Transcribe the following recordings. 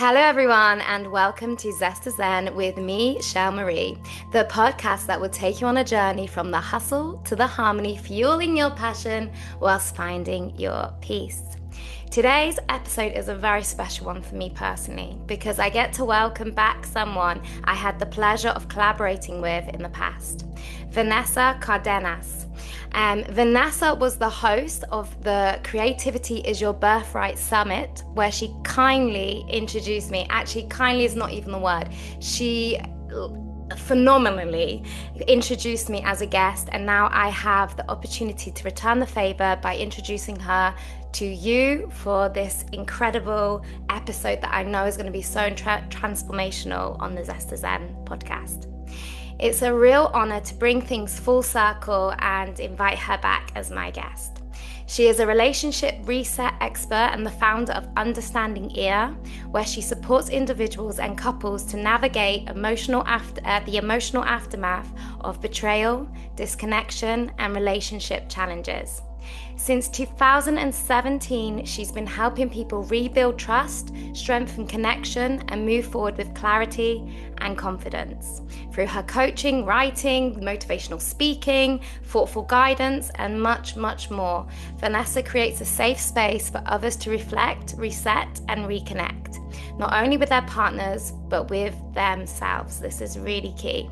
Hello, everyone, and welcome to Zest with me, Shel Marie, the podcast that will take you on a journey from the hustle to the harmony, fueling your passion whilst finding your peace. Today's episode is a very special one for me personally because I get to welcome back someone I had the pleasure of collaborating with in the past, Vanessa Cardenas. Vanessa was the host of the Creativity is Your Birthright Summit, where she kindly introduced me. Actually, kindly is not even the word. She phenomenally introduced me as a guest, and now I have the opportunity to return the favor by introducing her to you for this incredible episode that I know is going to be so transformational on the Zest podcast. It's a real honor to bring things full circle and invite her back as my guest. She is a relationship reset expert and the founder of Understanding Ear, where she supports individuals and couples to navigate the emotional aftermath of betrayal, disconnection, and relationship challenges. Since 2017, she's been helping people rebuild trust, strengthen connection, and move forward with clarity and confidence. Through her coaching, writing, motivational speaking, thoughtful guidance, and much, much more, Vanessa creates a safe space for others to reflect, reset, and reconnect, not only with their partners, but with themselves. This is really key.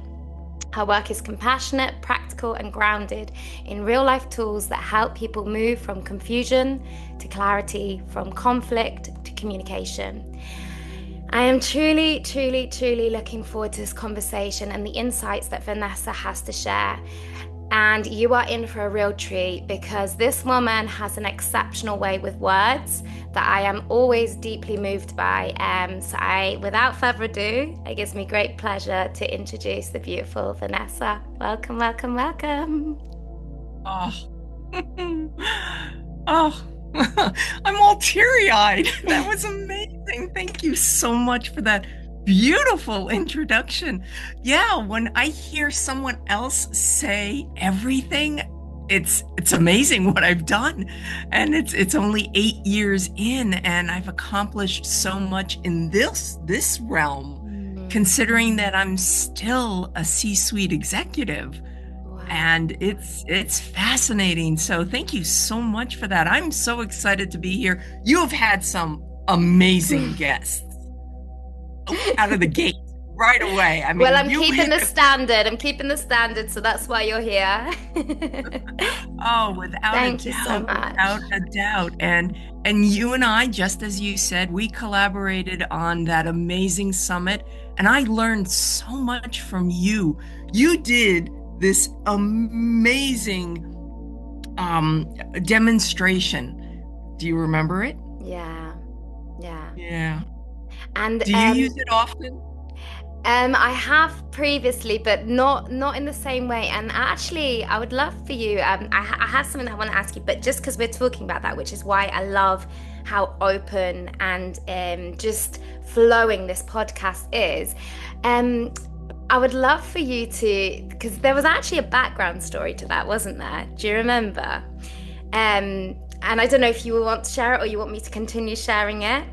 Her work is compassionate, practical, and grounded in real-life tools that help people move from confusion to clarity, from conflict to communication. I am truly, truly, truly looking forward to this conversation and the insights that Vanessa has to share. And you are in for a real treat because this woman has an exceptional way with words that I am always deeply moved by. Without further ado, it gives me great pleasure to introduce the beautiful Vanessa. Welcome, welcome, welcome. Oh, I'm all teary-eyed. That was amazing. Thank you so much for that beautiful introduction. Yeah, when I hear someone else say everything, it's amazing what I've done. And it's only 8 years in, and I've accomplished so much in this realm, considering that I'm still a C-suite executive. Wow. And it's fascinating. So thank you so much for that. I'm so excited to be here. You have had some amazing guests out of the gate right away. I mean, well, I'm keeping the standard, so that's why you're here. Oh, without a doubt. And you and I, just as you said, we collaborated on that amazing summit, and I learned so much from you. You did this amazing demonstration. Do you remember it? Yeah. And do you use it often? I have previously, but not in the same way. And actually, I would love for you. I have something I want to ask you, but just because we're talking about that, which is why I love how open and just flowing this podcast is. I would love for you to, because there was actually a background story to that, wasn't there? Do you remember? And I don't know if you want to share it or you want me to continue sharing it.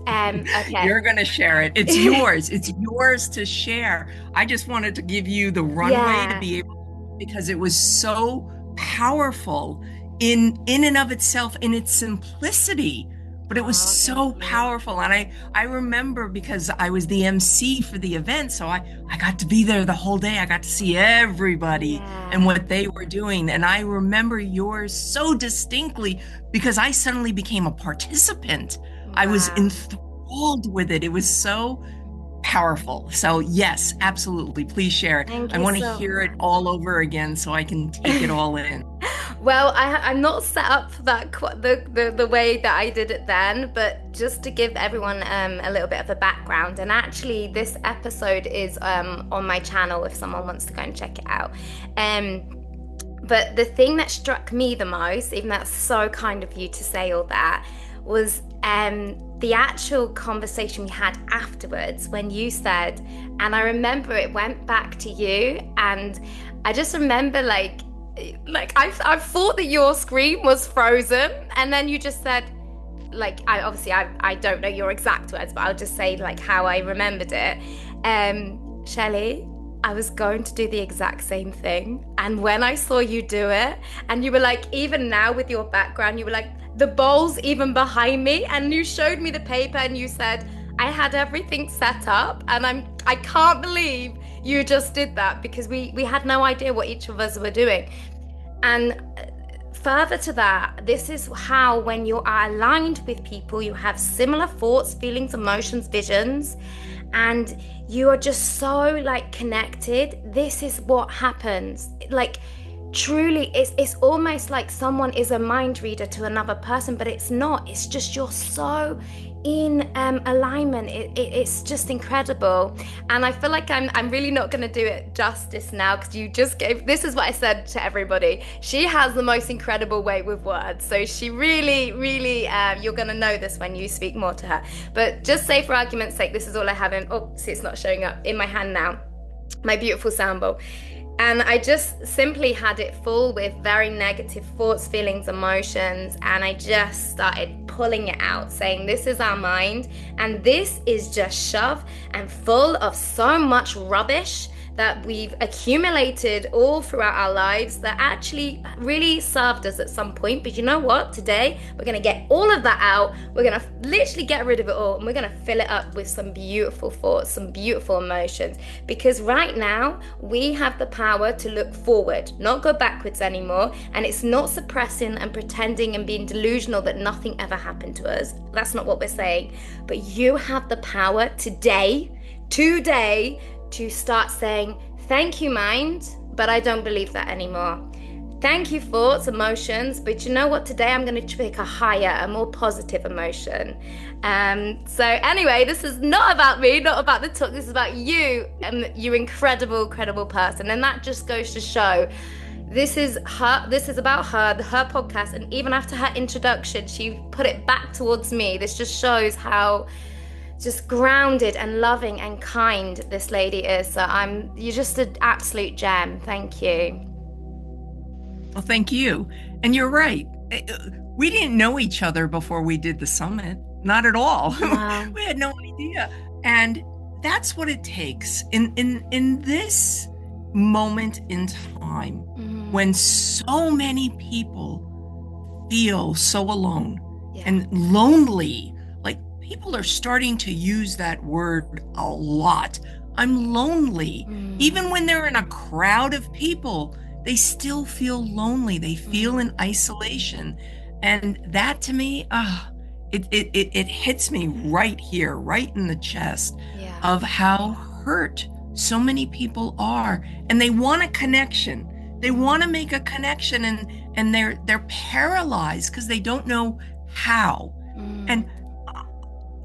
Okay. You're going to share it. It's yours. It's yours to share. I just wanted to give you the runway to be able, because it was so powerful in and of itself, in its simplicity, but it was so powerful. And I remember, because I was the MC for the event, so I got to be there the whole day. I got to see everybody and what they were doing. And I remember yours so distinctly because I suddenly became a participant. I was enthralled with it. It was so powerful. So yes, absolutely. Please share it. I want to hear it all over again so I can take it all in. Well, I'm not set up for that the way that I did it then, but just to give everyone a little bit of a background. And actually, this episode is on my channel if someone wants to go and check it out. But the thing that struck me the most, even that's so kind of you to say all that, was the actual conversation we had afterwards when you said, and I remember it went back to you, and I just remember like I thought that your screen was frozen, and then you just said, like, I don't know your exact words, but I'll just say like how I remembered it. Shelley, I was going to do the exact same thing. And when I saw you do it, and you were like, even now with your background, you were like, the bowl's even behind me. And you showed me the paper and you said, I had everything set up. And I can't believe you just did that, because we had no idea what each of us were doing. And further to that, this is how, when you are aligned with people, you have similar thoughts, feelings, emotions, visions, and you are just so like connected. This is what happens. Like, truly, it's almost like someone is a mind reader to another person, but it's not. It's just you're so in alignment. It's just incredible. And I feel like I'm really not going to do it justice now, because you just gave, this is what I said to everybody, she has the most incredible way with words. So she really you're going to know this when you speak more to her. But just say, for argument's sake, this is all I have in, oh, see, it's not showing up in my hand now, my beautiful sound bowl. And I just simply had it full with very negative thoughts, feelings, emotions. And I just started pulling it out, saying, this is our mind. And this is just shove and full of so much rubbish that we've accumulated all throughout our lives that actually really served us at some point. But you know what? Today, we're going to get all of that out. We're going to literally get rid of it all. And we're going to fill it up with some beautiful thoughts, some beautiful emotions. Because right now, we have the power to look forward, not go backwards anymore. And it's not suppressing and pretending and being delusional that nothing ever happened to us. That's not what we're saying. But you have the power today, to start saying, thank you, mind, but I don't believe that anymore. Thank you, thoughts, emotions, but you know what? Today I'm going to pick a higher, a more positive emotion. So anyway, this is not about me, not about the talk. This is about you and you incredible person. And that just goes to show, this is about her podcast. And even after her introduction, she put it back towards me. This just shows how just grounded and loving and kind this lady is. So you're just an absolute gem. Thank you. Well, thank you. And you're right. We didn't know each other before we did the summit. Not at all. Wow. We had no idea. And that's what it takes in this moment in time, when so many people feel so alone and lonely. People are starting to use that word a lot. I'm lonely. Even when they're in a crowd of people, they still feel lonely. They feel in isolation. And that, to me, it hits me right here, right in the chest, of how hurt so many people are. And they want a connection. They want to make a connection, and they're paralyzed because they don't know how. And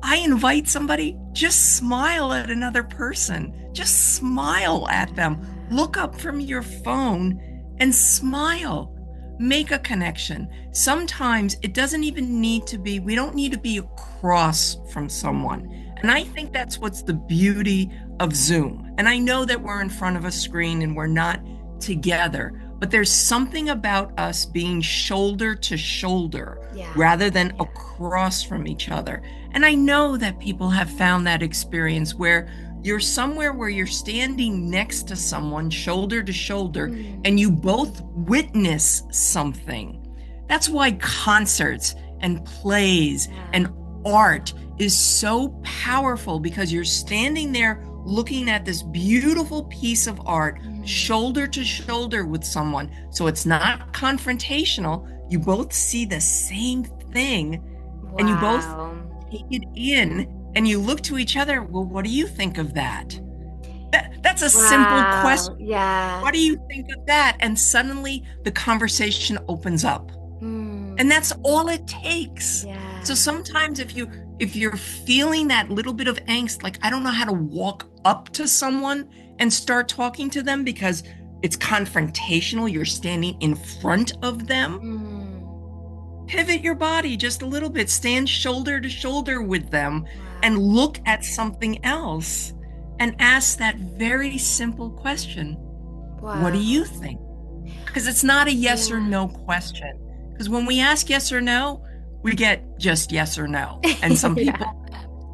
I invite somebody, just smile at another person. Just smile at them. Look up from your phone and smile. Make a connection. Sometimes it doesn't even need to be, we don't need to be across from someone. And I think that's what's the beauty of Zoom. And I know that we're in front of a screen and we're not together, but there's something about us being shoulder to shoulder rather than across from each other. And I know that people have found that experience where you're somewhere where you're standing next to someone shoulder to shoulder and you both witness something. That's why concerts and plays and art is so powerful, because you're standing there looking at this beautiful piece of art shoulder to shoulder with someone. So it's not confrontational. You both see the same thing and you both take it in and you look to each other. Well, what do you think of that? That's a simple question. Yeah. What do you think of that? And suddenly the conversation opens up. And that's all it takes. So sometimes if you're feeling that little bit of angst, like, I don't know how to walk up to someone and start talking to them because it's confrontational, you're standing in front of them, pivot your body just a little bit, stand shoulder to shoulder with them and look at something else and ask that very simple question. What do you think? Because it's not a yes or no question. Because when we ask yes or no, we get just yes or no. And Yeah.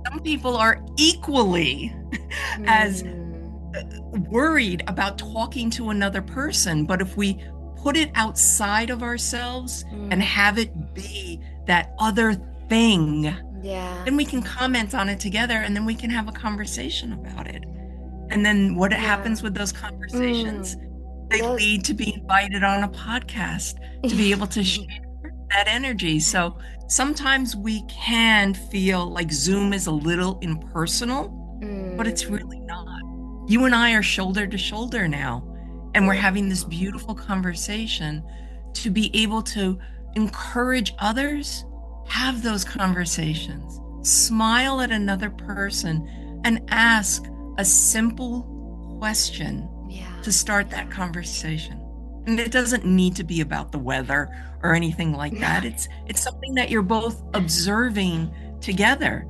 some people are equally as worried about talking to another person. But if we put it outside of ourselves and have it be that other thing, Yeah. then we can comment on it together and then we can have a conversation about it. And then what Yeah. happens with those conversations? They Those. lead to be invited on a podcast to be able to share that energy. So sometimes we can feel like Zoom is a little impersonal, but it's really not. You and I are shoulder to shoulder now, and we're having this beautiful conversation to be able to encourage others, have those conversations, smile at another person, and ask a simple question to start that conversation. And it doesn't need to be about the weather or anything like that. It's something that you're both observing together.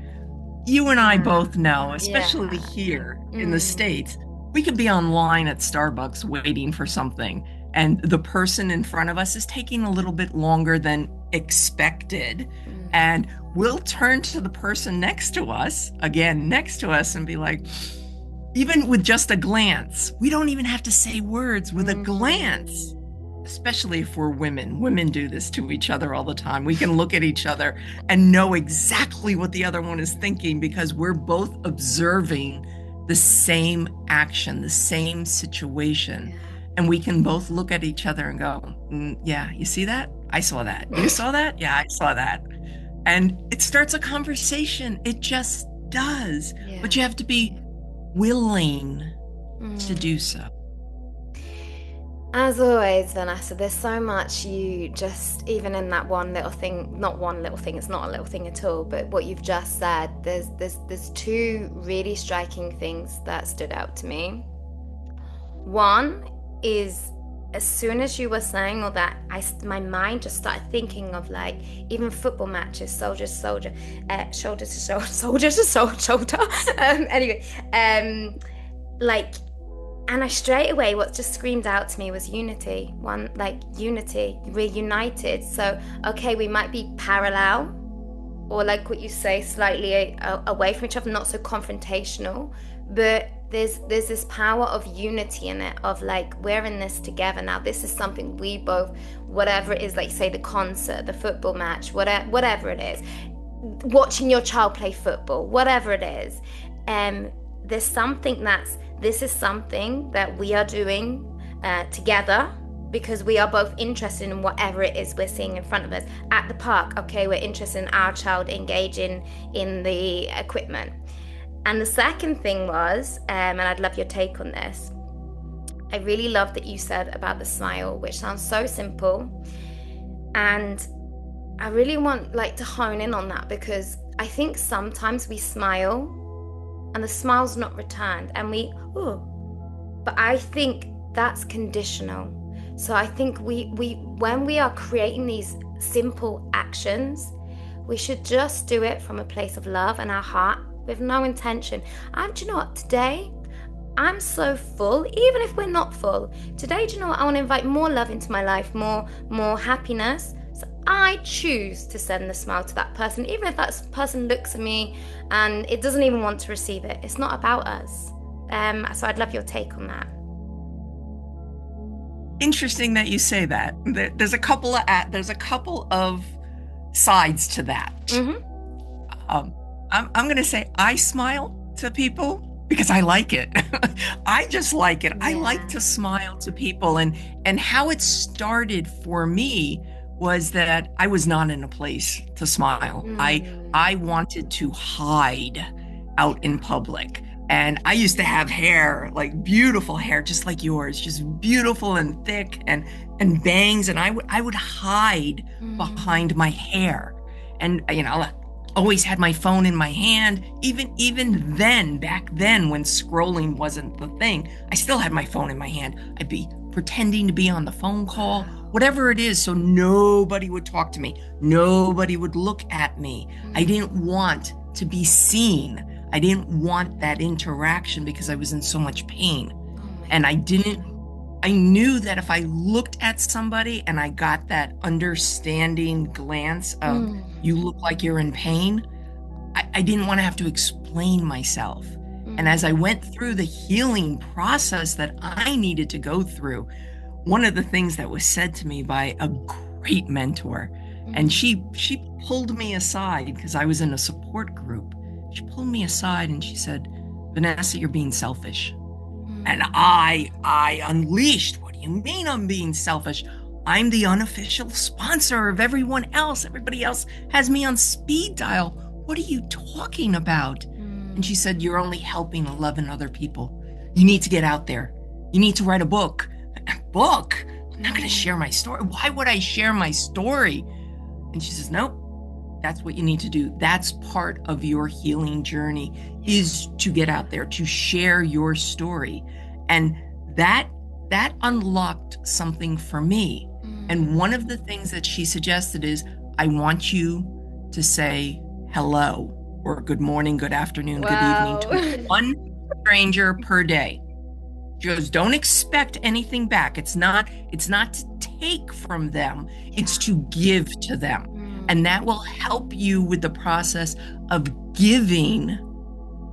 You and I both know, especially here in the States, we could be online at Starbucks waiting for something, and the person in front of us is taking a little bit longer than expected. And we'll turn to the person next to us, and be like, even with just a glance, we don't even have to say words. With a glance, especially if we're women. Women do this to each other all the time. We can look at each other and know exactly what the other one is thinking because we're both observing the same action, the same situation. And we can both look at each other and go, yeah, you see that? I saw that. You saw that? Yeah, I saw that. And it starts a conversation. It just does. But you have to be willing to do so. As always, Vanessa, there's so much you just, even in that one little thing, not one little thing, it's not a little thing at all, but what you've just said, there's two really striking things that stood out to me. One is, as soon as you were saying all that, my mind just started thinking of like even football matches, shoulder to shoulder, soldier to shoulder. Like. And I straight away, what just screamed out to me was unity. Unity. We're united. So, okay, we might be parallel, or like what you say, slightly away from each other, not so confrontational. But there's this power of unity in it, of like, we're in this together now. This is something we both, whatever it is, like say the concert, the football match, whatever it is, watching your child play football, whatever it is. There's something this is something that we are doing together because we are both interested in whatever it is we're seeing in front of us. At the park, okay, we're interested in our child engaging in the equipment. And the second thing was, and I'd love your take on this, I really love that you said about the smile, which sounds so simple. And I really want to hone in on that because I think sometimes we smile and the smile's not returned and but I think that's conditional. So I think we when we are creating these simple actions, we should just do it from a place of love and our heart with no intention. And do you know what, today I'm so full, even if we're not full. Today, do you know what, I want to invite more love into my life, more happiness. So I choose to send the smile to that person, even if that person looks at me and it doesn't even want to receive it. It's not about us. So I'd love your take on that. Interesting that you say that. There's a couple of sides to that. I'm going to say I smile to people because I like it. I just like it. Yeah. I like to smile to people, and how it started for me was that I was not in a place to smile. I wanted to hide out in public. And I used to have hair, like beautiful hair, just like yours, just beautiful and thick and bangs. And I would hide behind my hair. And, I always had my phone in my hand. Even then, back then, when scrolling wasn't the thing, I still had my phone in my hand. I'd be pretending to be on the phone call, whatever it is, so nobody would talk to me. Nobody would look at me. I didn't want to be seen. I didn't want that interaction because I was in so much pain. And I didn't I knew that if I looked at somebody and I got that understanding glance of, you look like you're in pain, I didn't want to have to explain myself. And as I went through the healing process that I needed to go through, one of the things that was said to me by a great mentor, and she pulled me aside because I was in a support group. She pulled me aside and she said, Vanessa, you're being selfish. And I unleashed, what do you mean I'm being selfish? I'm the unofficial sponsor of everyone else. Everybody else has me on speed dial. What are you talking about? And she said, you're only helping 11 other people. You need to get out there. You need to write a book. A book? I'm not going to share my story. Why would I share my story? And she says, nope, that's what you need to do. That's part of your healing journey, is to get out there, to share your story. And that unlocked something for me. And one of the things that she suggested is, I want you to say hello or good morning, good afternoon, good evening to one stranger per day. She goes, don't expect anything back. It's not to take from them, it's to give to them. And that will help you with the process of giving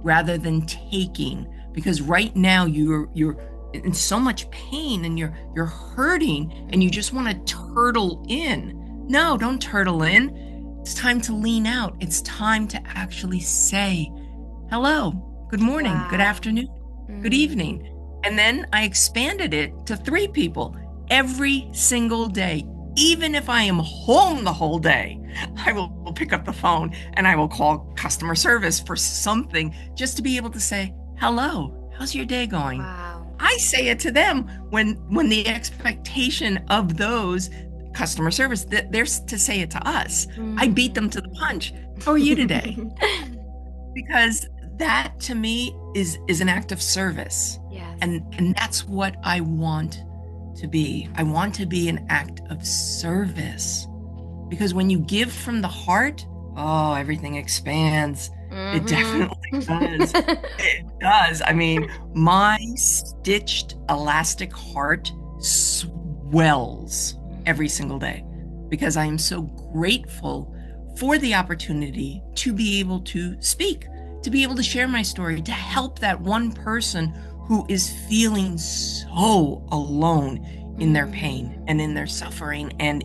rather than taking. Because right now you're in so much pain and you're hurting and you just want to turtle in. No, don't turtle in. It's time to lean out. It's time to actually say hello, good morning, good afternoon, good evening. And then I expanded it to 3 people every single day. Even if I am home the whole day, I will pick up the phone and I will call customer service for something just to be able to say, hello, how's your day going? I say it to them when the expectation of those customer service, they're to say it to us. I beat them to the punch. How are you today? Because that to me is an act of service. Yes. And that's what I want to be. I want to be an act of service. Because when you give from the heart, oh, everything expands. It definitely does. It does. I mean, my stitched elastic heart swells every single day because I am so grateful for the opportunity to be able to speak, to be able to share my story, to help that one person who is feeling so alone in their pain and in their suffering and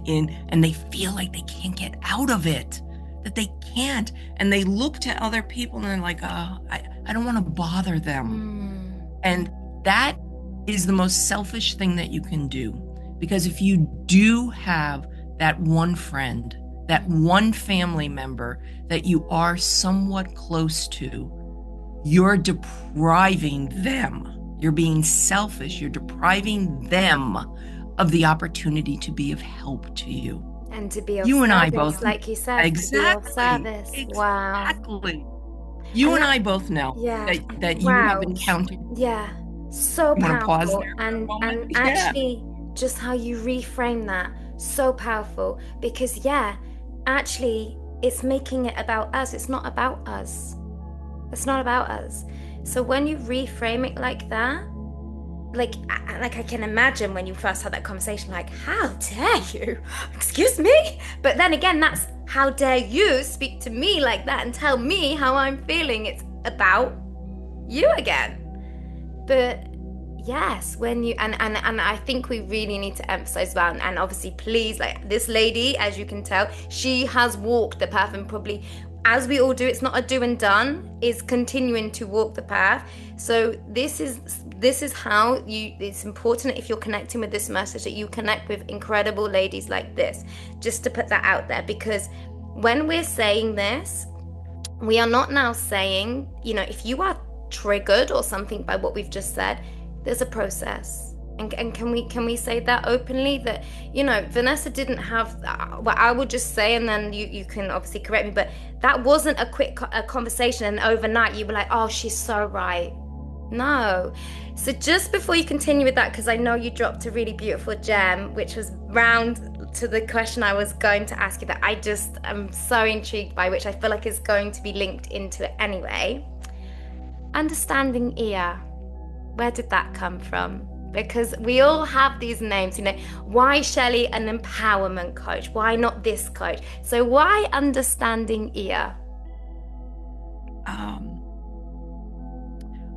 they feel like they can't get out of it, that they can't. And they look to other people and they're like, oh, I don't want to bother them. And that is the most selfish thing that you can do. Because if you do have that one friend, that one family member that you are somewhat close to, you're depriving them. You're being selfish. You're depriving them of the opportunity to be of help to you. And to be of you service, and I both, like you said, exactly, to be of service. Exactly. You and I both know that you have encountered. Yeah, so you powerful. Want to pause there And actually, just how you reframe that, so powerful. Because actually, it's making it about us. It's not about us. It's not about us. So when you reframe it like that, like I can imagine when you first had that conversation, like, how dare you? Excuse me? But then again, that's how dare you speak to me like that and tell me how I'm feeling. It's about you again. But yes, when you and I think we really need to emphasize that, and obviously please, like, this lady, as you can tell, she has walked the path, and probably, as we all do, it's not a do and done, is continuing to walk the path. So this is how it's important, if you're connecting with this message, that you connect with incredible ladies like this, just to put that out there. Because when we're saying this, we are not now saying, if you are triggered or something by what we've just said, there's a process. And can we say that openly, that Vanessa didn't have, well, I will just say, and then you can obviously correct me, but that wasn't a quick conversation and overnight you were like, oh, she's so right. No. So just before you continue with that, because I know you dropped a really beautiful gem, which was round to the question I was going to ask you, that I just am so intrigued by, which I feel like is going to be linked into it anyway. Understanding ear. Where did that come from? Because we all have these names, why Shelley an empowerment coach? Why not this coach? So why understanding ear?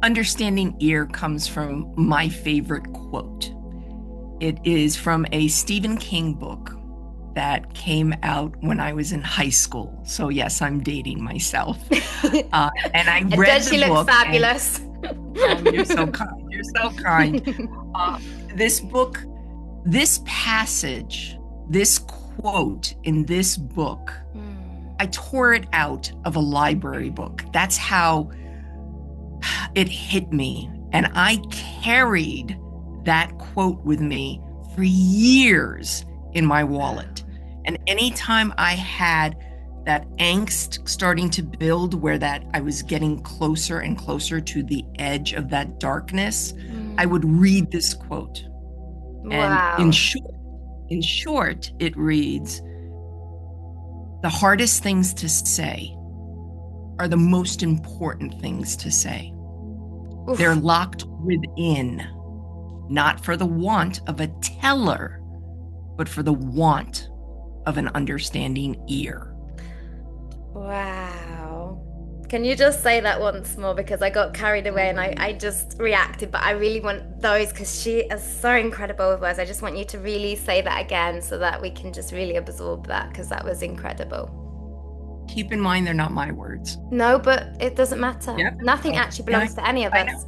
Understanding ear comes from my favorite quote. It is from a Stephen King book that came out when I was in high school. So yes, I'm dating myself. And I read Does the she look book. fabulous? Oh, you're so kind. You're so kind. This book, this passage, this quote in this book, I tore it out of a library book. That's how it hit me. And I carried that quote with me for years in my wallet. And anytime I had that angst starting to build where that I was getting closer and closer to the edge of that darkness, I would read this quote. And Wow. in short, it reads, the hardest things to say are the most important things to say. Oof. They're locked within, not for the want of a teller, but for the want of an understanding ear. Wow. Can you just say that once more? Because I got carried away and I just reacted, but I really want those because she is so incredible with words. I just want you to really say that again so that we can just really absorb that because that was incredible. Keep in mind, they're not my words. No, but it doesn't matter. Yep. Nothing actually belongs to any of us.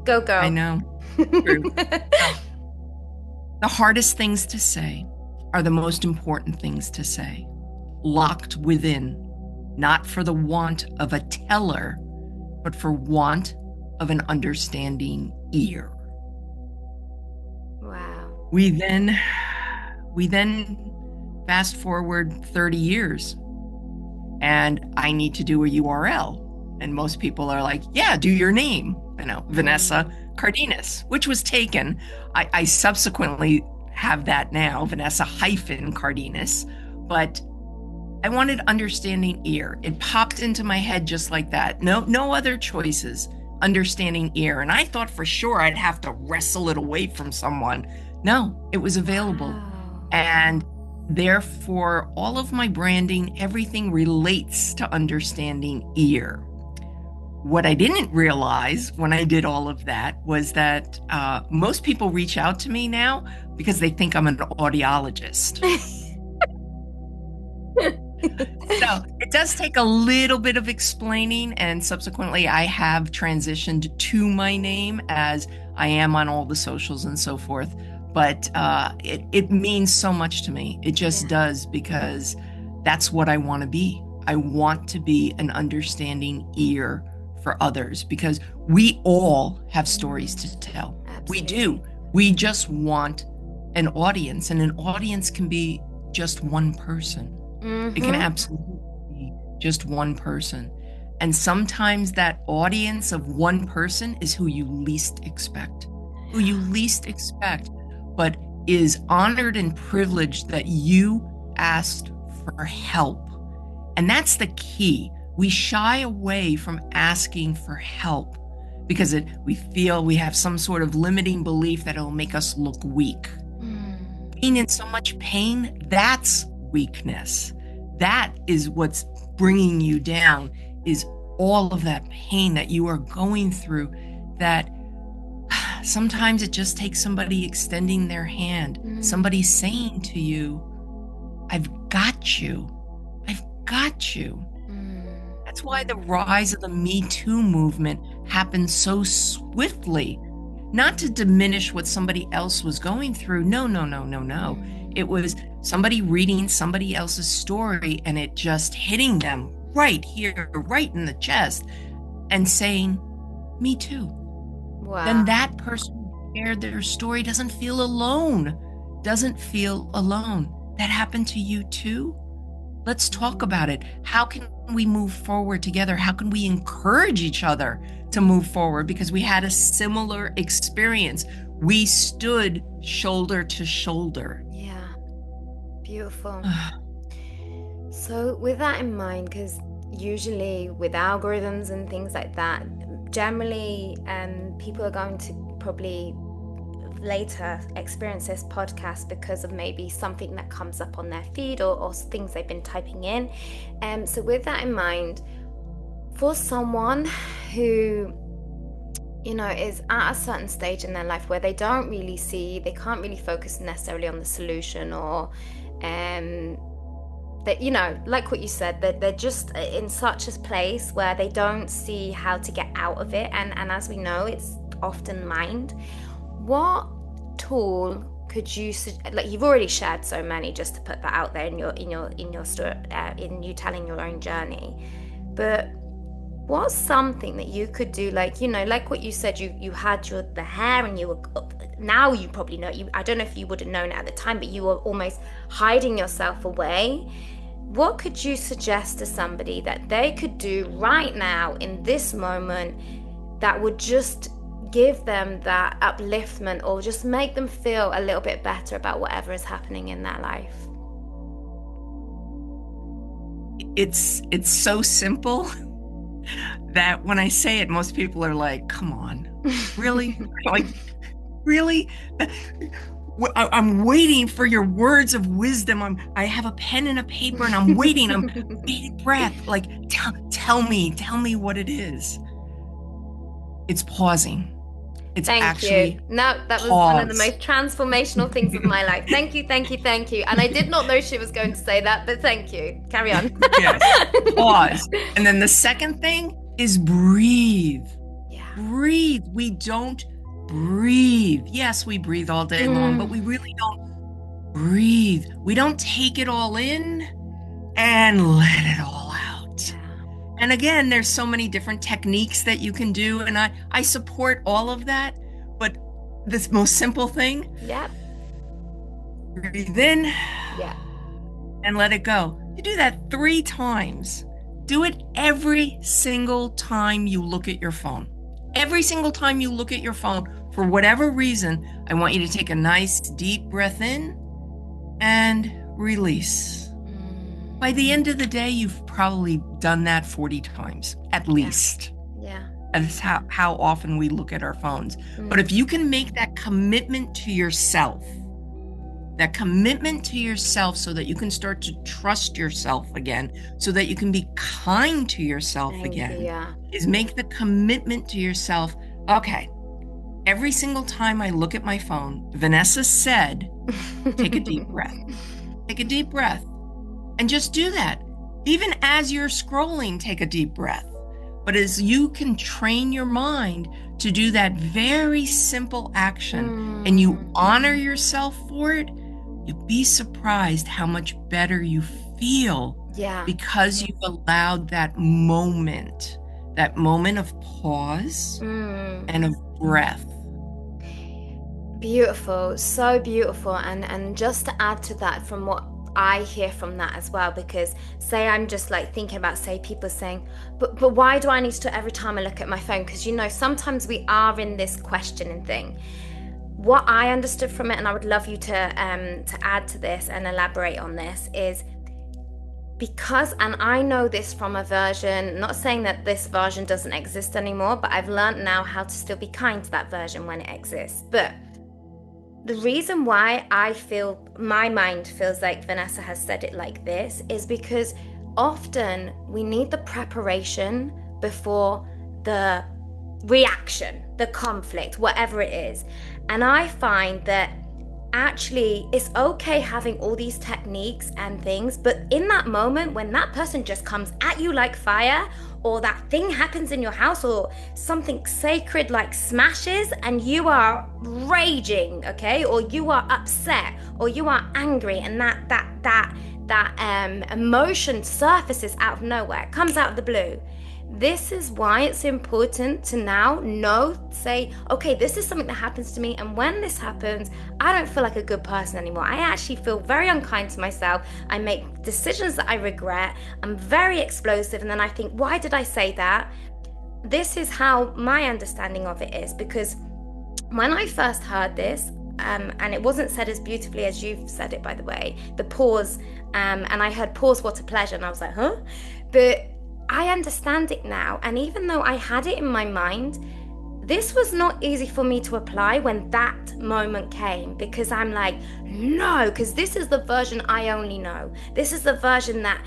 Go, girl. I know. True. The hardest things to say are the most important things to say, locked within, not for the want of a teller, but for want of an understanding ear. Wow. We then fast forward 30 years and I need to do a URL. And most people are like, yeah, do your name, Vanessa Cardenas, which was taken. I subsequently have that now, Vanessa Cardenas, but I wanted understanding ear. It popped into my head just like that. No other choices, understanding ear. And I thought for sure I'd have to wrestle it away from someone. No, it was available. Wow. And therefore, all of my branding, everything relates to understanding ear. What I didn't realize when I did all of that was that most people reach out to me now because they think I'm an audiologist. So it does take a little bit of explaining, and subsequently I have transitioned to my name as I am on all the socials and so forth. But it means so much to me. It just does, because that's what I want to be. I want to be an understanding ear for others, because we all have stories to tell. Absolutely. We do. We just want an audience, and an audience can be just one person. Mm-hmm. It can absolutely be just one person. And sometimes that audience of one person is who you least expect, but is honored and privileged that you asked for help. And that's the key. We shy away from asking for help because we feel we have some sort of limiting belief that it'll make us look weak. Being in so much pain, that's weakness. That is what's bringing you down, is all of that pain that you are going through, that sometimes it just takes somebody extending their hand, somebody saying to you, I've got you. I've got you. That's why the rise of the Me Too movement happened so swiftly. Not to diminish what somebody else was going through. No. It was somebody reading somebody else's story and it just hitting them right here, right in the chest, and saying, me too. Wow. Then that person who shared their story doesn't feel alone. That happened to you too? Let's talk about it. How can we move forward together? How can we encourage each other to move forward? Because we had a similar experience. We stood shoulder to shoulder. Yeah, beautiful. So with that in mind, because usually with algorithms and things like that, generally people are going to probably later experience this podcast because of maybe something that comes up on their feed or things they've been typing in. So with that in mind, for someone who, you know, is at a certain stage in their life where they can't really focus necessarily on the solution, or that, you know, like what you said, that they're just in such a place where they don't see how to get out of it, and as we know, it's often mind. What tool could you, like, you've already shared so many, just to put that out there in your story, in you telling your own journey, but what's something that you could do, like, you know, like what you said, you had the hair, and you were, now you probably know, I don't know if you would have known it at the time, but you were almost hiding yourself away. What could you suggest to somebody that they could do right now in this moment that would just give them that upliftment, or just make them feel a little bit better about whatever is happening in their life? It's so simple that when I say it, most people are like, come on, really? Like, really? I'm waiting for your words of wisdom. I have a pen and a paper, and I'm waiting. I'm waiting breath. Like, tell me what it is. It's pausing. It's Thank you. No, that was one of the most transformational things of my life. Thank you. And I did not know she was going to say that, but thank you. Carry on. Yes. Pause. And then the second thing is breathe. Yeah. Breathe. We don't breathe. Yes, we breathe all day long, but we really don't breathe. We don't take it all in and let it all out. Yeah. And again, there's so many different techniques that you can do, and I support all of that, but this most simple thing, breathe in, and let it go. You do that 3 times. Do it every single time you look at your phone. Every single time you look at your phone, for whatever reason, I want you to take a nice deep breath in and release. By the end of the day, you've probably done that 40 times, at least. Yeah. That's how often we look at our phones. But if you can make that commitment to yourself, so that you can start to trust yourself again, so that you can be kind to yourself is make the commitment to yourself. Okay, every single time I look at my phone, Vanessa said, take a deep breath. Take a deep breath. And just do that. Even as you're scrolling, take a deep breath. But as you can train your mind to do that very simple action, and you honor yourself for it, you'd be surprised how much better you feel. Because you've allowed that moment of pause and of breath. Beautiful, so beautiful. And just to add to that, from what I hear from that as well, because say I'm just like thinking about, say, people saying, but why do I need to every time I look at my phone? Because, you know, sometimes we are in this questioning thing. What I understood from it, and I would love you to add to this and elaborate on this, is because, and I know this from a version, not saying that this version doesn't exist anymore, but I've learned now how to still be kind to that version when it exists. But the reason why I feel my mind feels like Vanessa has said it like this is because often we need the preparation before the reaction, the conflict, whatever it is. And I find that actually it's okay having all these techniques and things, but in that moment when that person just comes at you like fire, or that thing happens in your house, or something sacred like smashes and you are raging, okay, or you are upset, or you are angry, and that emotion surfaces out of nowhere, comes out of the blue. This is why it's important to now say, okay, this is something that happens to me, and when this happens, I don't feel like a good person anymore. I actually feel very unkind to myself. I make decisions that I regret. I'm very explosive, and then I think, why did I say that? This is how my understanding of it is, because when I first heard this, and it wasn't said as beautifully as you've said it, by the way, the pause, and I heard pause, what a pleasure, and I was like, huh? But I understand it now, and even though I had it in my mind, this was not easy for me to apply when that moment came, because I'm like, no, because this is the version I only know. This is the version that,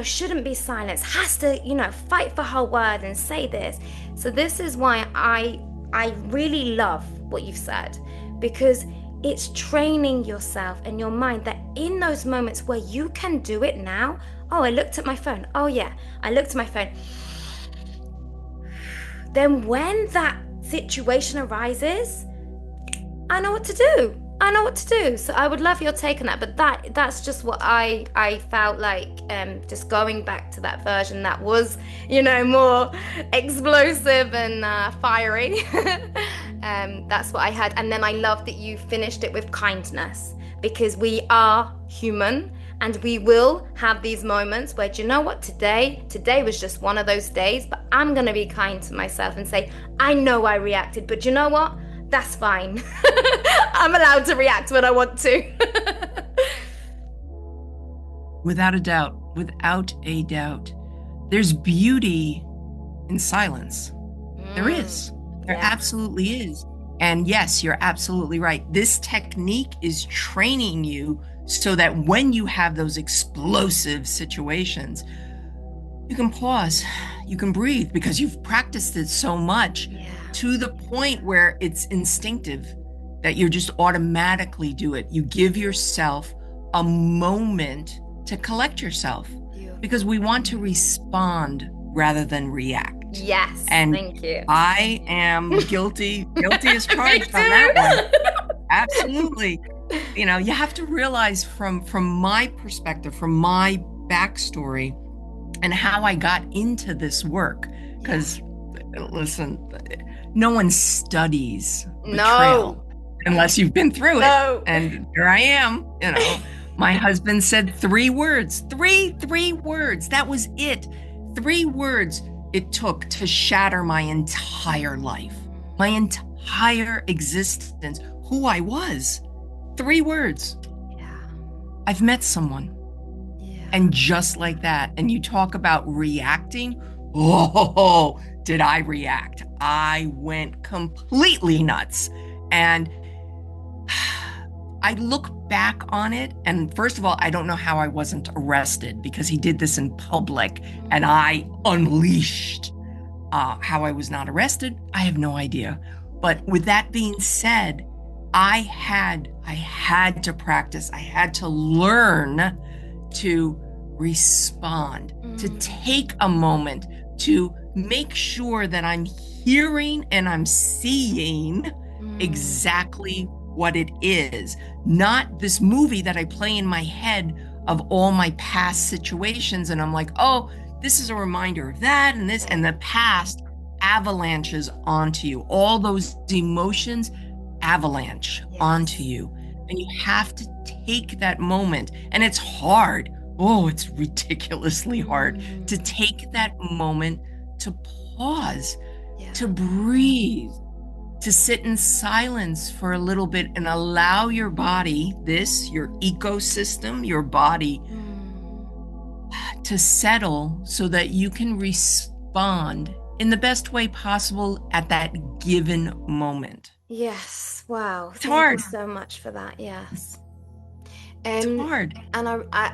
shouldn't be silenced, has to, fight for her word and say this. So this is why I really love what you've said, because it's training yourself and your mind that in those moments where you can do it now. Oh, I looked at my phone. Oh yeah, I looked at my phone. Then when that situation arises, I know what to do. I know what to do. So I would love your take on that. But that's just what I felt like, just going back to that version that was, more explosive and fiery. That's what I had. And then I love that you finished it with kindness, because we are human. And we will have these moments where, do you know what, today was just one of those days, but I'm going to be kind to myself and say, I know I reacted, but you know what? That's fine. I'm allowed to react when I want to. Without a doubt, without a doubt. There's beauty in silence. There is. There absolutely is. And yes, you're absolutely right. This technique is training you so that when you have those explosive situations, you can pause, you can breathe, because you've practiced it so much to the point where it's instinctive, that you just automatically do it. You give yourself a moment to collect yourself, because we want to respond rather than react. Yes, and thank you. I am guilty as charged on that one. Absolutely. You have to realize from my perspective, from my backstory and how I got into this work, because listen, no one studies betrayal unless you've been through it. And here I am, my husband said 3 words, three words. That was it. 3 words it took to shatter my entire life, my entire existence, who I was. 3 words. I've met someone. And just like that, and you talk about reacting. Oh, did I react? I went completely nuts. And I look back on it, and first of all, I don't know how I wasn't arrested, because he did this in public and I unleashed. How I was not arrested, I have no idea. But with that being said, I had to practice. I had to learn to respond, to take a moment to make sure that I'm hearing and I'm seeing exactly what it is, not this movie that I play in my head of all my past situations. And I'm like, oh, this is a reminder of that and this, and the past avalanches onto you. All those emotions avalanche onto you. And you have to take that moment. And it's hard. Oh, it's ridiculously hard to take that moment to pause, to breathe, to sit in silence for a little bit and allow your body, your ecosystem, your body, to settle so that you can respond in the best way possible at that given moment. Yes. Wow. It's hard. Thank you so much for that. Yes. It's hard. And I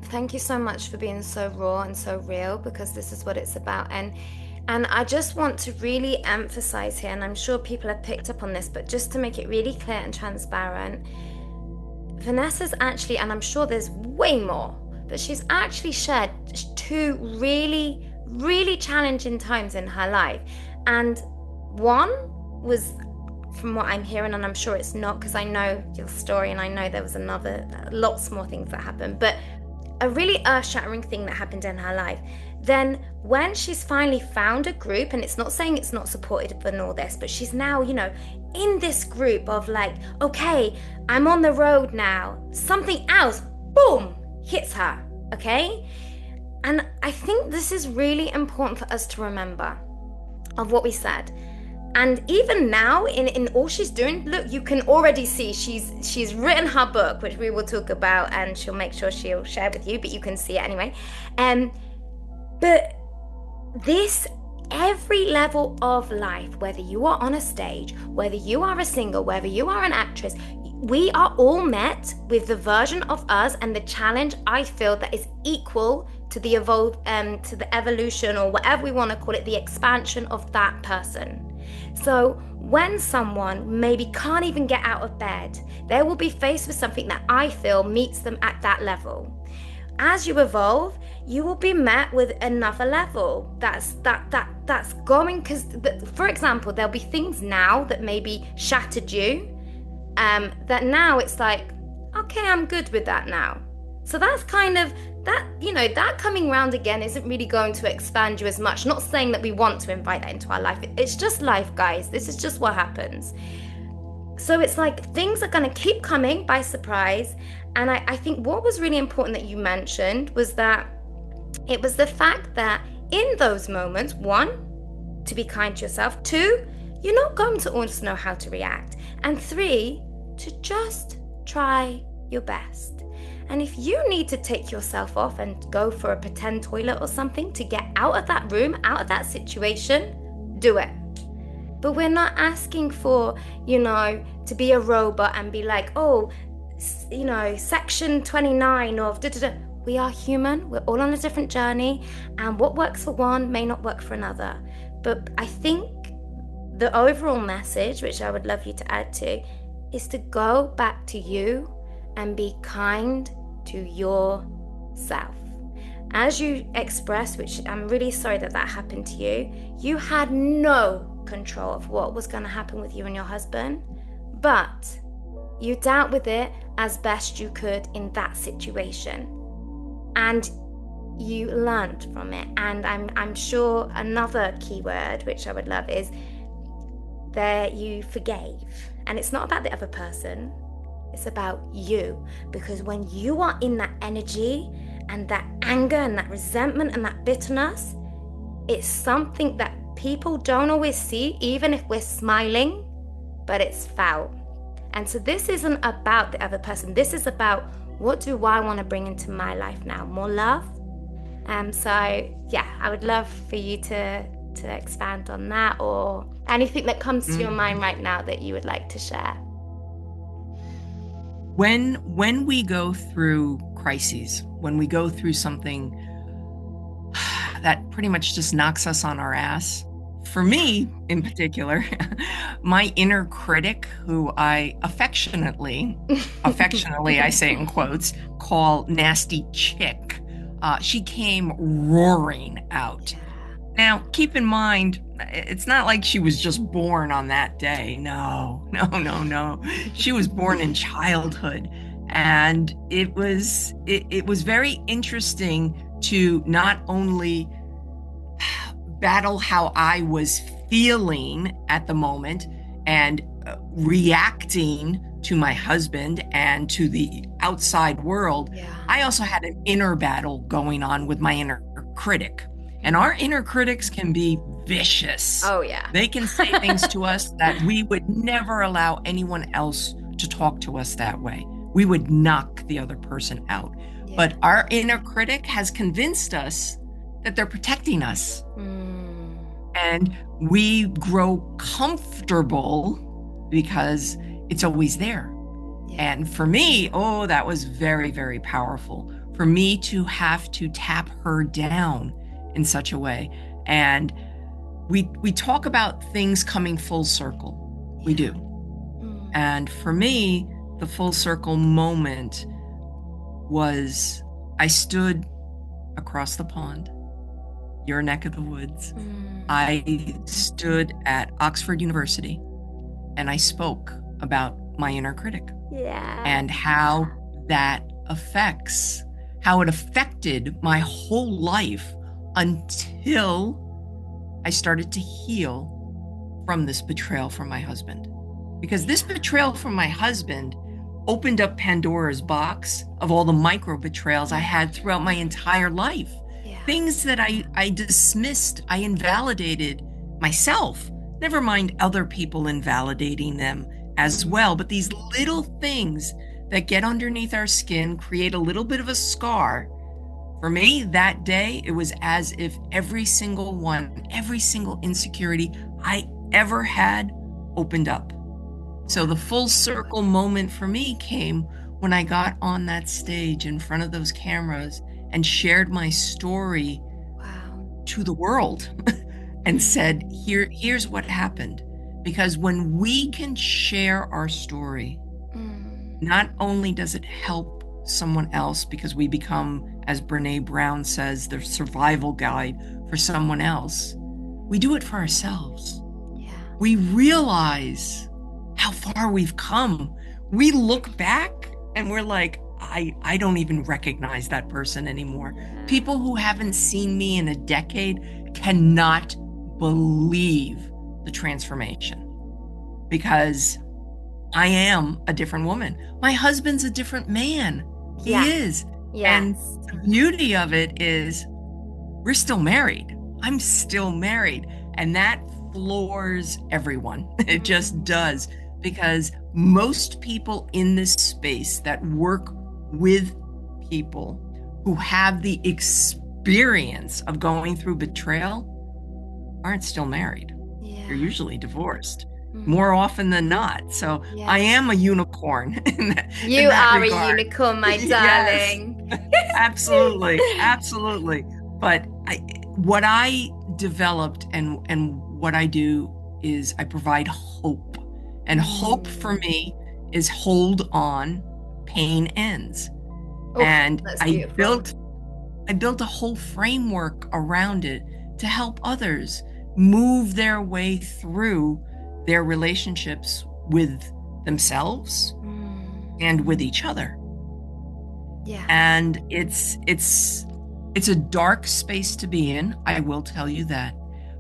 thank you so much for being so raw and so real, because this is what it's about. And I just want to really emphasize here, and I'm sure people have picked up on this, but just to make it really clear and transparent, Vanessa's actually, and I'm sure there's way more, but she's actually shared 2 really, really challenging times in her life. And one was, from what I'm hearing, and I'm sure it's not, because I know your story and I know there was lots more things that happened, but a really earth-shattering thing that happened in her life. Then when she's finally found a group, and it's not saying it's not supportive and all this, but she's now, in this group of like, okay, I'm on the road now, something else, boom, hits her, okay? And I think this is really important for us to remember of what we said. And even now, in all she's doing, look, you can already see she's written her book, which we will talk about, and she'll make sure she'll share with you, but you can see it anyway. But this every level of life, whether you are on a stage, whether you are a singer, whether you are an actress, we are all met with the version of us and the challenge, I feel, that is equal to the evolution, or whatever we want to call it, the expansion of that person. So when someone maybe can't even get out of bed, they will be faced with something that I feel meets them at that level. As you evolve, you will be met with another level that's going, because for example, there'll be things now that maybe shattered you, that now it's like, okay, I'm good with that now. So that's kind of that, that coming round again isn't really going to expand you as much. Not saying that we want to invite that into our life. It's just life, guys. This is just what happens. So it's like things are going to keep coming by surprise. And I think what was really important that you mentioned was that it was the fact that in those moments, one, to be kind to yourself. Two, you're not going to always know how to react. And three, to just try your best. And if you need to take yourself off and go for a pretend toilet or something to get out of that room, out of that situation, do it. But we're not asking for, to be a robot and be like, oh, section 29 of da-da-da. We are human. We're all on a different journey. And what works for one may not work for another. But I think the overall message, which I would love you to add to, is to go back to you and be kind to yourself. As you expressed, which I'm really sorry that happened to you, you had no control of what was going to happen with you and your husband, but you dealt with it as best you could in that situation. And you learned from it. And I'm sure another key word, which I would love, is that you forgave. And it's not about the other person. It's about you. Because when you are in that energy and that anger and that resentment and that bitterness, it's something that people don't always see, even if we're smiling, but it's foul. And so this isn't about the other person. This is about, what do I want to bring into my life now? More love? So yeah, I would love for you to expand on that, or anything that comes to your mind right now that you would like to share. When we go through crises, when we go through something that pretty much just knocks us on our ass, for me in particular, my inner critic, who I affectionately I say in quotes, call nasty chick, she came roaring out. Now, keep in mind, it's not like she was just born on that day. No. She was born in childhood. And it was very interesting to not only battle how I was feeling at the moment and reacting to my husband and to the outside world. Yeah. I also had an inner battle going on with my inner critic. And our inner critics can be vicious. Oh, yeah. They can say things to us that we would never allow anyone else to talk to us that way. We would knock the other person out. Yeah. But our inner critic has convinced us that they're protecting us. And we grow comfortable because it's always there. Yeah. And for me, that was very, very powerful. For me to have to tap her down in such a way. And we talk about things coming full circle. Yeah. We do. And for me, the full circle moment was, I stood across the pond, your neck of the woods. I stood at Oxford University and I spoke about my inner critic. Yeah. And how it affected my whole life until I started to heal from this betrayal from my husband. Because this betrayal from my husband opened up Pandora's box of all the micro betrayals I had throughout my entire life. Yeah. Things that I dismissed, I invalidated myself. Never mind other people invalidating them as well. But these little things that get underneath our skin, create a little bit of a scar, For me, that day, it was as if every single one, every single insecurity I ever had opened up. So the full circle moment for me came when I got on that stage in front of those cameras and shared my story to the world and said, here's what happened. Because when we can share our story, not only does it help someone else because we become, as Brene Brown says, the survival guide for someone else, we do it for ourselves. Yeah. We realize how far we've come. We look back and we're like, I don't even recognize that person anymore. People who haven't seen me in a decade cannot believe the transformation because I am a different woman. My husband's a different man. He is. Yes. And the beauty of it is we're still married. I'm still married. And that floors everyone. It just does. Because most people in this space that work with people who have the experience of going through betrayal aren't still married. Yeah. They're usually divorced. More often than not. So I am a unicorn in that, you are regard. A unicorn, my darling. Yes, absolutely, absolutely. But what I developed and what I do is I provide hope. And hope for me is hold on, pain ends. And I built a whole framework around it to help others move their way through their relationships with themselves and with each other. Yeah. And it's a dark space to be in, I will tell you that,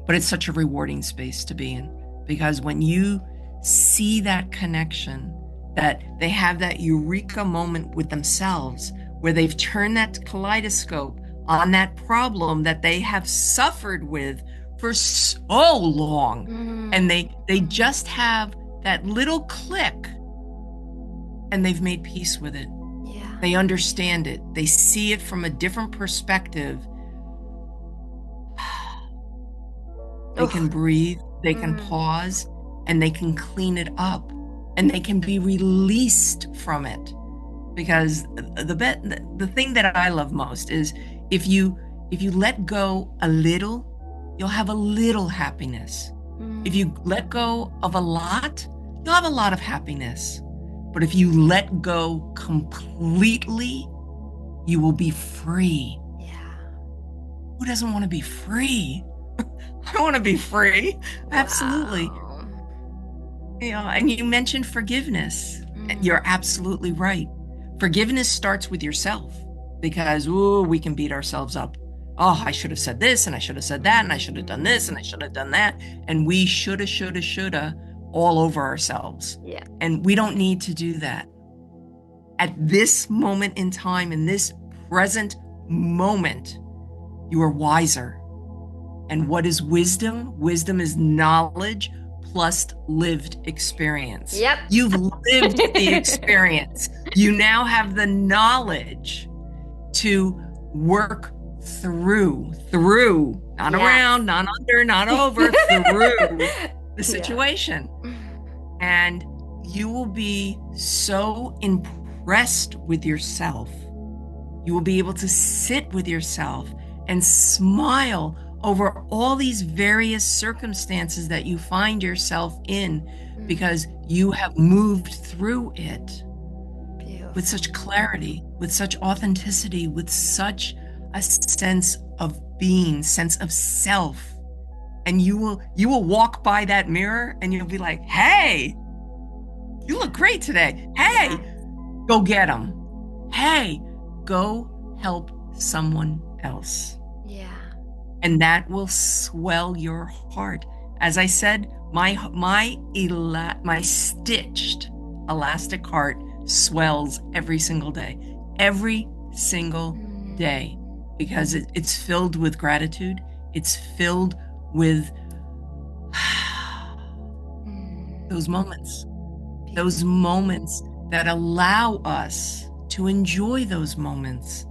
but it's such a rewarding space to be in because when you see that connection, that they have that eureka moment with themselves where they've turned that kaleidoscope on that problem that they have suffered with for so long. And they just have that little click and they've made peace with it. Yeah. They understand it. They see it from a different perspective. They can breathe, they can pause, and they can clean it up and they can be released from it. Because the thing that I love most is if you let go a little, you'll have a little happiness. If you let go of a lot, you'll have a lot of happiness. But if you let go completely, you will be free. Yeah. Who doesn't want to be free? I want to be free. Absolutely. You know, and you mentioned forgiveness. You're absolutely right. Forgiveness starts with yourself because, we can beat ourselves up. Oh, I should have said this and I should have said that and I should have done this and I should have done that. And we shoulda all over ourselves. Yeah. And we don't need to do that. At this moment in time, in this present moment, you are wiser. And what is wisdom? Wisdom is knowledge plus lived experience. Yep. You've lived the experience. You now have the knowledge to work through, not around, not under, not over, through the situation. And you will be so impressed with yourself. You will be able to sit with yourself and smile over all these various circumstances that you find yourself in because you have moved through it with such clarity, with such authenticity, with such a sense of being, sense of self. And you will walk by that mirror and you'll be like, hey, you look great today. Hey, go get them. Hey, go help someone else. Yeah. And that will swell your heart. As I said, my stitched elastic heart swells every single day. Every single day. Because it's filled with gratitude. It's filled with those moments that allow us to enjoy those moments,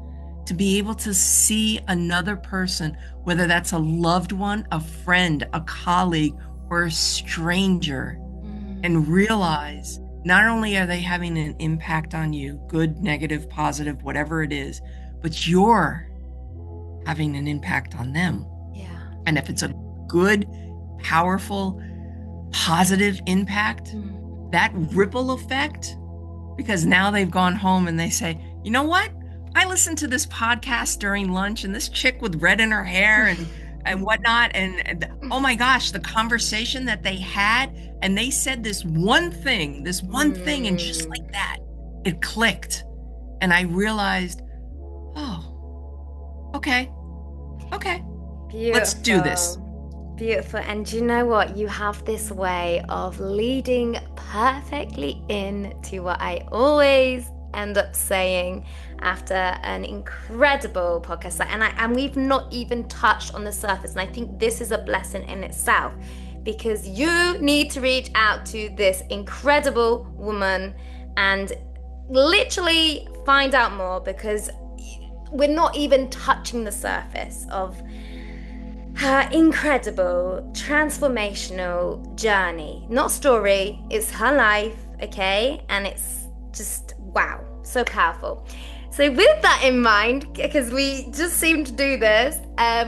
to be able to see another person, whether that's a loved one, a friend, a colleague, or a stranger, and realize not only are they having an impact on you, good, negative, positive, whatever it is, but you're having an impact on them. Yeah. And if it's a good, powerful, positive impact, that ripple effect, because now they've gone home and they say, you know what? I listened to this podcast during lunch, and this chick with red in her hair and whatnot. And oh my gosh, the conversation that they had, and they said this one thing, and just like that, it clicked. And I realized, oh, okay. Beautiful. Let's do this. Beautiful. And do you know what? You have this way of leading perfectly into what I always end up saying after an incredible podcast. And we've not even touched on the surface. And I think this is a blessing in itself, because you need to reach out to this incredible woman and literally find out more, because we're not even touching the surface of her incredible transformational journey. Not story, it's her life, okay? And it's just wow, so powerful. So with that in mind, because we just seem to do this,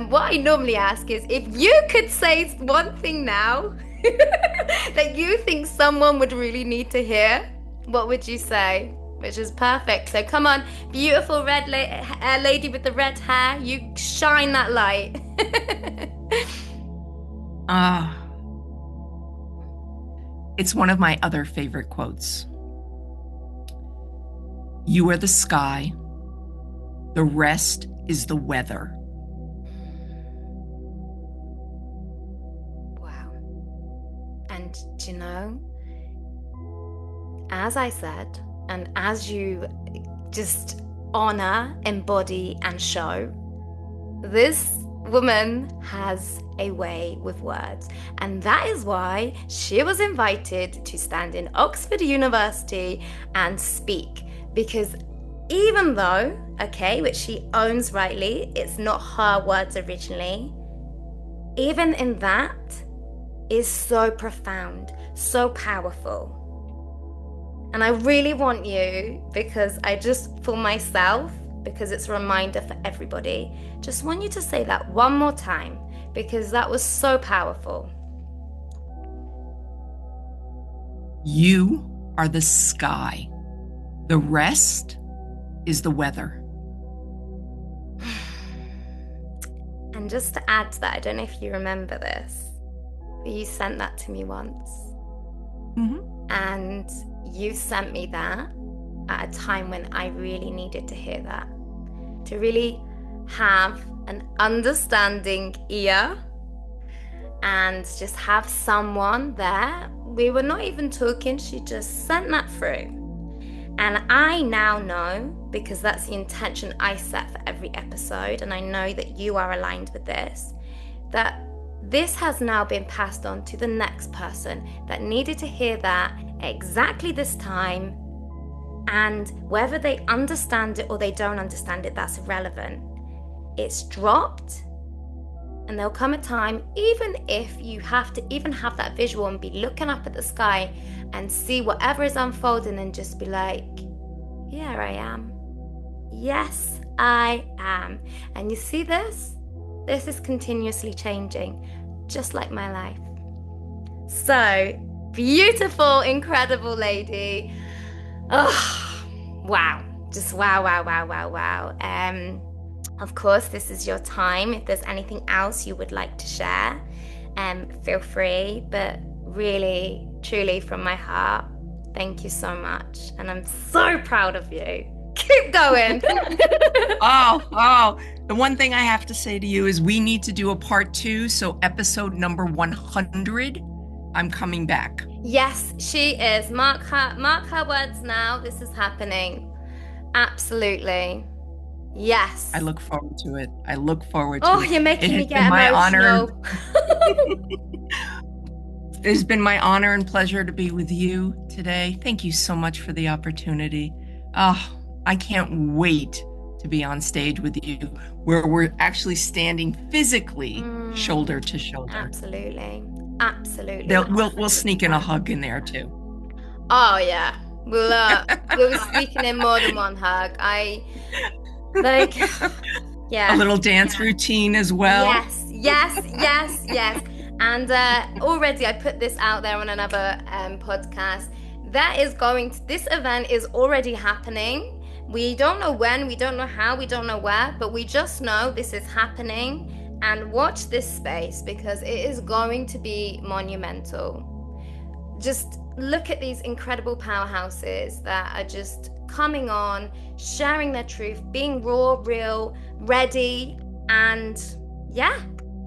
what I normally ask is, if you could say one thing now that you think someone would really need to hear, what would you say? Which is perfect. So come on, beautiful red lady with the red hair, you shine that light. It's one of my other favorite quotes. You are the sky, the rest is the weather. Wow. And do you know, as I said, and as you just honor, embody, and show, this woman has a way with words. And that is why she was invited to stand in Oxford University and speak. Because even though, okay, which she owns rightly, it's not her words originally, even in that is so profound, so powerful. And I really want you, because I just, for myself, because it's a reminder for everybody, just want you to say that one more time, because that was so powerful. You are the sky. The rest is the weather. And just to add to that, I don't know if you remember this, but you sent that to me once. And you sent me that at a time when I really needed to hear that. To really have an understanding ear and just have someone there. We were not even talking, she just sent that through. And I now know, because that's the intention I set for every episode, and I know that you are aligned with this, that this has now been passed on to the next person that needed to hear that exactly this time. And whether they understand it or they don't understand it, that's irrelevant. It's dropped, and there'll come a time, even if you have to even have that visual and be looking up at the sky and see whatever is unfolding and just be like, here I am. Yes, I am. And you see this? This is continuously changing, just like my life. So, beautiful, incredible lady. Oh, wow. Just wow. Of course, this is your time. If there's anything else you would like to share, feel free. But really, truly from my heart, thank you so much. And I'm so proud of you. Keep going. Oh, the one thing I have to say to you is we need to do a part 2. So episode number 100, I'm coming back. Yes, she is. Mark her words now. This is happening. Absolutely. Yes. I look forward to it. It. Oh, you're making me get emotional. It's been my honor and pleasure to be with you today. Thank you so much for the opportunity. Oh, I can't wait to to be on stage with you, where we're actually standing physically shoulder to shoulder. Absolutely. Absolutely. We'll sneak in a hug in there too. Oh yeah. We'll be sneaking in more than one hug. Yeah. A little dance routine as well. Yes. And already I put this out there on another podcast. This event is already happening. We don't know when, we don't know how, we don't know where, but we just know this is happening. And watch this space, because it is going to be monumental. Just look at these incredible powerhouses that are just coming on, sharing their truth, being raw, real, ready, and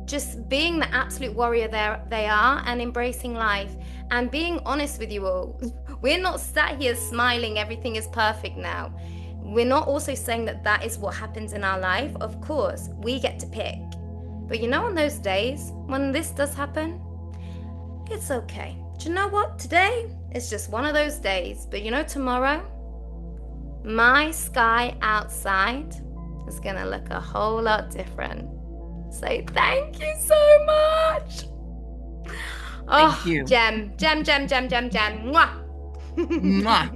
just being the absolute warrior they are, and embracing life and being honest with you all. We're not sat here smiling, everything is perfect now. We're not also saying that is what happens in our life. Of course, we get to pick. But on those days when this does happen, it's okay. Do you know what? Today is just one of those days. But tomorrow, my sky outside is going to look a whole lot different. So thank you so much. Thank you. Gem. Mwah. Mwah.